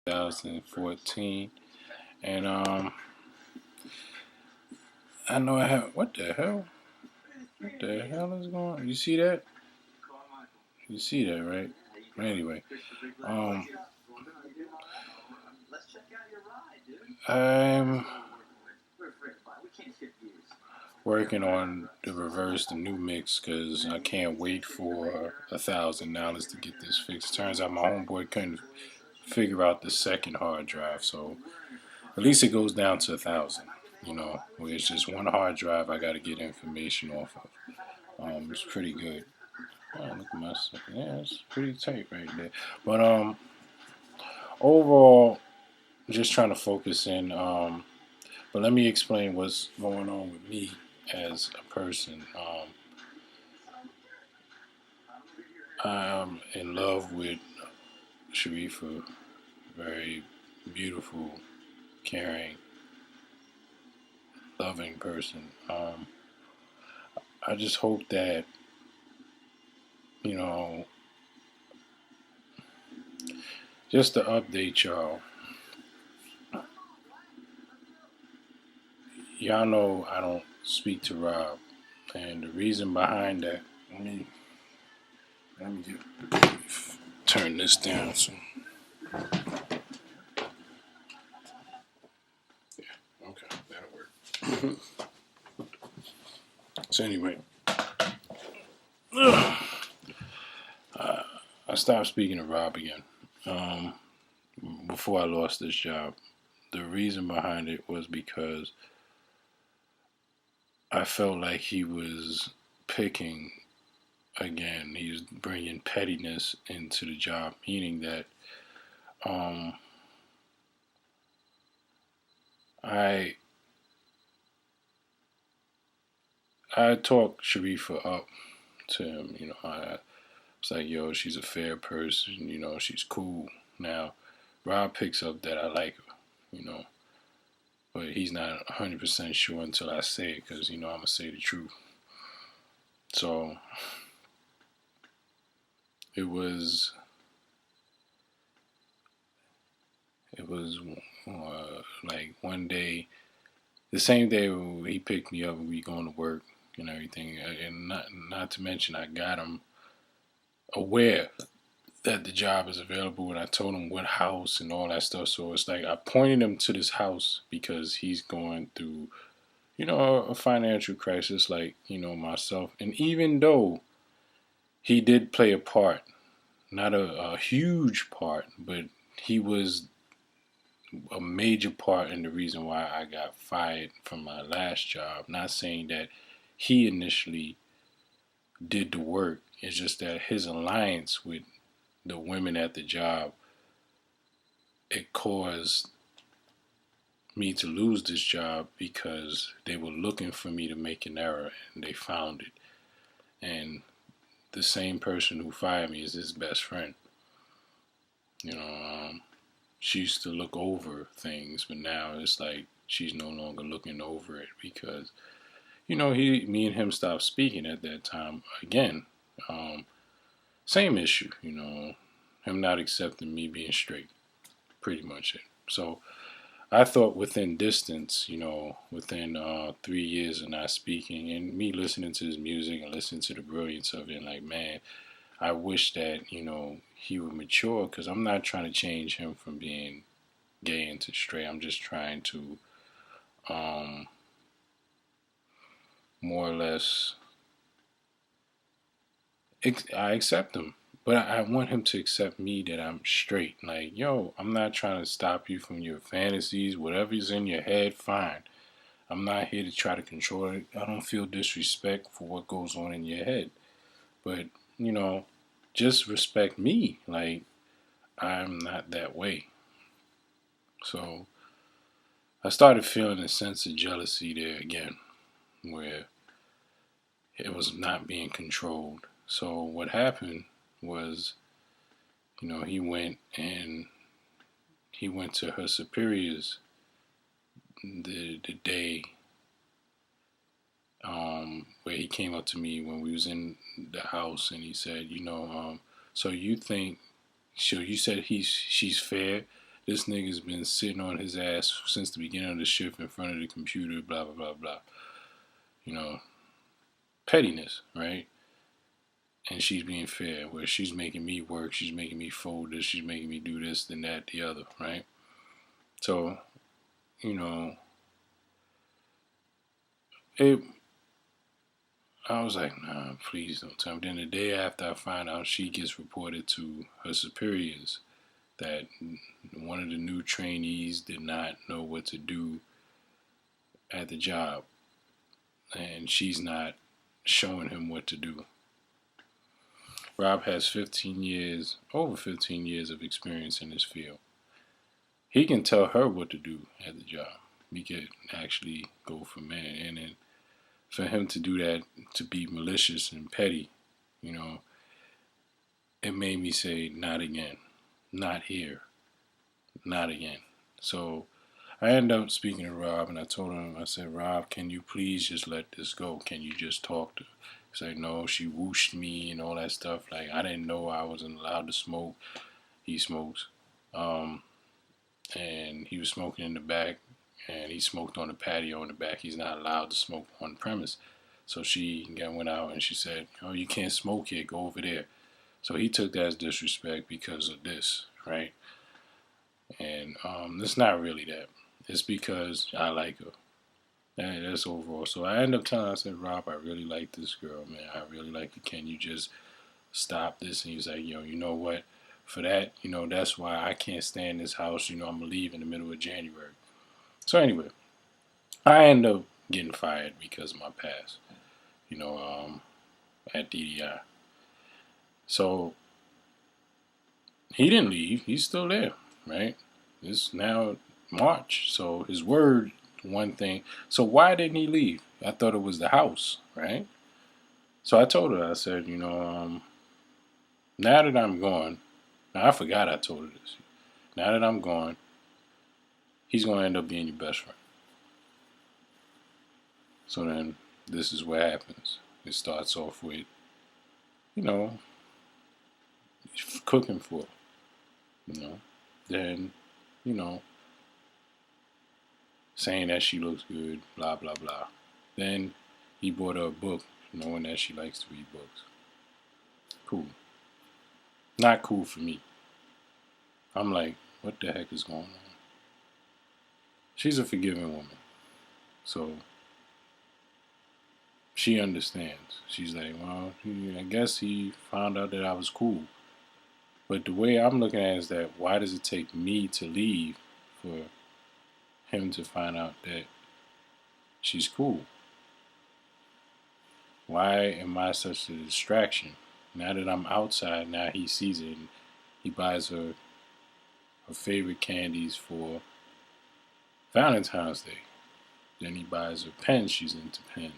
2014, and I know I have. What the hell? What the hell is going on? You see that? You see that, right? Anyway, um, I'm working on the new mix, because I can't wait for $1,000 to get this fixed. Turns out my homeboy couldn't figure out the second hard drive, so at least it goes down to 1,000. Where it's just one hard drive I got to get information off of. It's pretty good. Oh, look at my stuff. Yeah, it's pretty tight right there. But overall, just trying to focus in. But let me explain what's going on with me as a person. I'm in love with Sharifa, very beautiful, caring, loving person. I just hope that, you know, just to update y'all, y'all know I don't speak to Rob, and the reason behind that, let me turn this down. So, yeah, okay, that'll work. So anyway, I stopped speaking to Rob again before I lost this job. The reason behind it was because I felt like he was picking again. He was bringing pettiness into the job, meaning that um, I I talked Sharifa up to him. I was like, "Yo, she's a fair person. She's cool." Now, Rob picks up that I like her. You know, but he's not 100% sure until I say it, because I'm gonna say the truth. So it was like one day, the same day he picked me up and we going to work and everything, and not to mention I got him aware that the job is available, and I told him what house and all that stuff. So it's like I pointed him to this house because he's going through a financial crisis, like myself. And even though he did play a part, not a huge part, but he was a major part in the reason why I got fired from my last job. Not saying that he initially did the work. It's just that his alliance with the women at the job, it caused me to lose this job, because they were looking for me to make an error and they found it. And the same person who fired me is his best friend. You know, she used to look over things, but now it's like she's no longer looking over it, because me and him stopped speaking at that time again. Um, Same issue, him not accepting me being straight, pretty much it. So I thought within distance, within 3 years of not speaking and me listening to his music and listening to the brilliance of it, like, man, I wish that, he would mature, because I'm not trying to change him from being gay into straight. I'm just trying to um, more or less, I accept him. But I want him to accept me, that I'm straight. Like, yo, I'm not trying to stop you from your fantasies. Whatever's in your head, fine. I'm not here to try to control it. I don't feel disrespect for what goes on in your head. But, you know, just respect me. Like, I'm not that way. So I started feeling a sense of jealousy there again, where it was not being controlled. So what happened was, he went to her superiors the day where he came up to me when we was in the house, and he said, so you think, so you said she's fair. This nigga's been sitting on his ass since the beginning of the shift in front of the computer, blah, blah, blah, blah. You know, pettiness, right? And she's being fair, where she's making me work, she's making me fold this, she's making me do this, then that, the other, right? So, you know, it. I was like, nah, please don't tell me. Then the day after I find out, she gets reported to her superiors that one of the new trainees did not know what to do at the job, and she's not showing him what to do. Rob has 15 years, over 15 years of experience in this field. He can tell her what to do at the job. We could actually go from there. And then for him to do that, to be malicious and petty, you know, it made me say, not again, not here, not again. So I ended up speaking to Rob, and I told him, I said, Rob, can you please just let this go? Can you just talk to her? He's like, no, she whooshed me and all that stuff. Like, I didn't know I wasn't allowed to smoke. He smokes. And he was smoking in the back, and he smoked on the patio in the back. He's not allowed to smoke on the premise. So she went out and she said, oh, you can't smoke here, go over there. So he took that as disrespect because of this, right? And it's not really that. It's because I like her. That's overall. So I ended up telling her, I said, Rob, I really like this girl, man. I really like her. Can you just stop this? And he's like, yo, you know what? For that, you know, that's why I can't stay in this house. You know, I'm going to leave in the middle of January. So anyway, I ended up getting fired because of my past, you know, at DDI. So he didn't leave. He's still there, right? It's now March. So his word, one thing. So why didn't he leave? I thought it was the house, right? So I told her, I said, you know, now that I'm gone, now I forgot I told her this. Now that I'm gone, he's going to end up being your best friend. So then this is what happens. It starts off with, you know, cooking for her, you know. Then, you know, saying that she looks good, blah, blah, blah. Then he bought her a book, knowing that she likes to read books. Cool. Not cool for me. I'm like, what the heck is going on? She's a forgiving woman. So she understands. She's like, well, I guess he found out that I was cool. But the way I'm looking at it is that why does it take me to leave for him to find out that she's cool? Why am I such a distraction? Now that I'm outside, now he sees it and he buys her favorite candies for Valentine's Day. Then he buys her pens. She's into pens.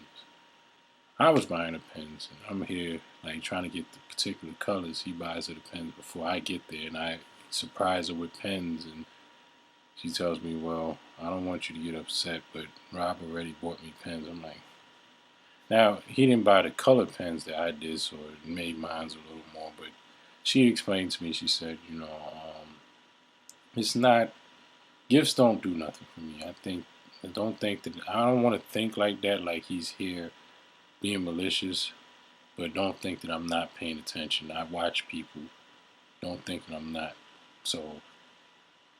I was buying her pens, and I'm here like trying to get the particular colors. He buys her the pens before I get there, and I surprise her with pens. And she tells me, "Well, I don't want you to get upset, but Rob already bought me pens." I'm like, now he didn't buy the color pens that I did, so it made mine a little more. But she explained to me. She said, you know, it's not gifts don't do nothing for me. I don't think that I don't want to think like that. Like he's here being malicious, but don't think that I'm not paying attention. I watch people. Don't think that I'm not. So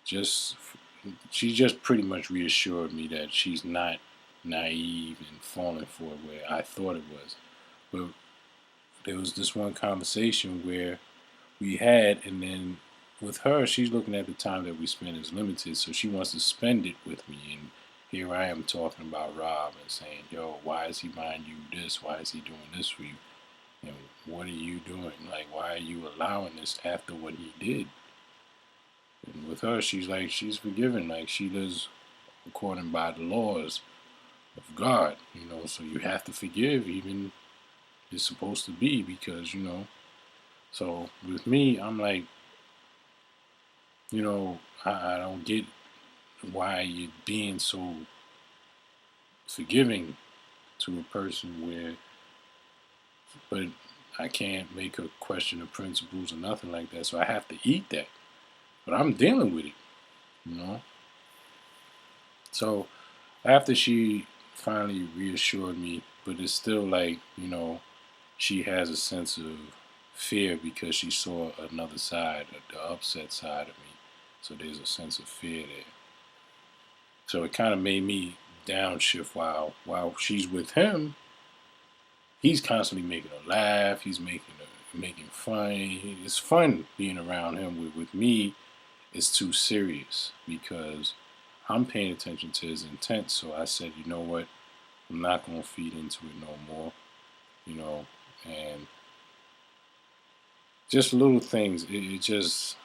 just she just pretty much reassured me that she's not naive and falling for it where I thought it was. But there was this one conversation where we had, and then with her, she's looking at the time that we spend as limited, so she wants to spend it with me. And here I am talking about Rob and saying, yo, why is he buying you this? Why is he doing this for you? And what are you doing? Like, why are you allowing this after what he did? And with her, she's like, she's forgiven. Like, she lives according by the laws of God, you know, so you have to forgive even it's supposed to be because, you know, so with me, I'm like, you know, I don't get why you're being so forgiving to a person where, but I can't make a question of principles or nothing like that. So I have to eat that. But I'm dealing with it. you know. So after she finally reassured me, but it's still like, she has a sense of fear because she saw another side, the upset side of me. So there's a sense of fear there. So it kind of made me downshift while she's with him. He's constantly making her laugh. He's making fun. It's fun being around him. With me, it's too serious because I'm paying attention to his intent. So I said, you know what? I'm not gonna feed into it no more. You know, and just little things. It just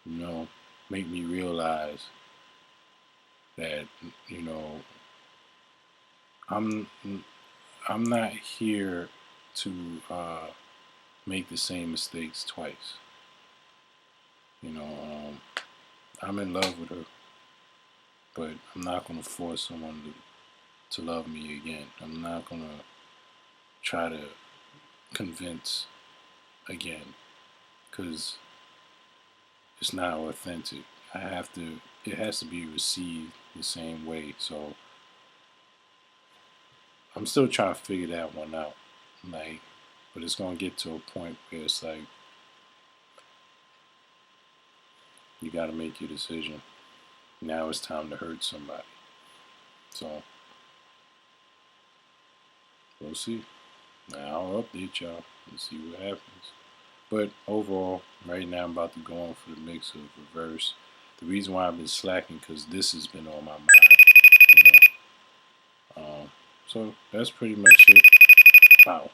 you know make me realize that you know I'm I'm not here to make the same mistakes twice. You know, I'm in love with her, but I'm not gonna force someone to love me again. I'm not gonna try to convince again because it's not authentic. I have to. It has to be received the same way. So I'm still trying to figure that one out. Like, but it's gonna get to a point where it's like you got to make your decision. Now it's time to hurt somebody. So we'll see. Now I'll update y'all and see what happens. But overall, right now I'm about to go on for the mix of reverse. The reason why I've been slacking because this has been on my mind. You know. So that's pretty much it. Wow.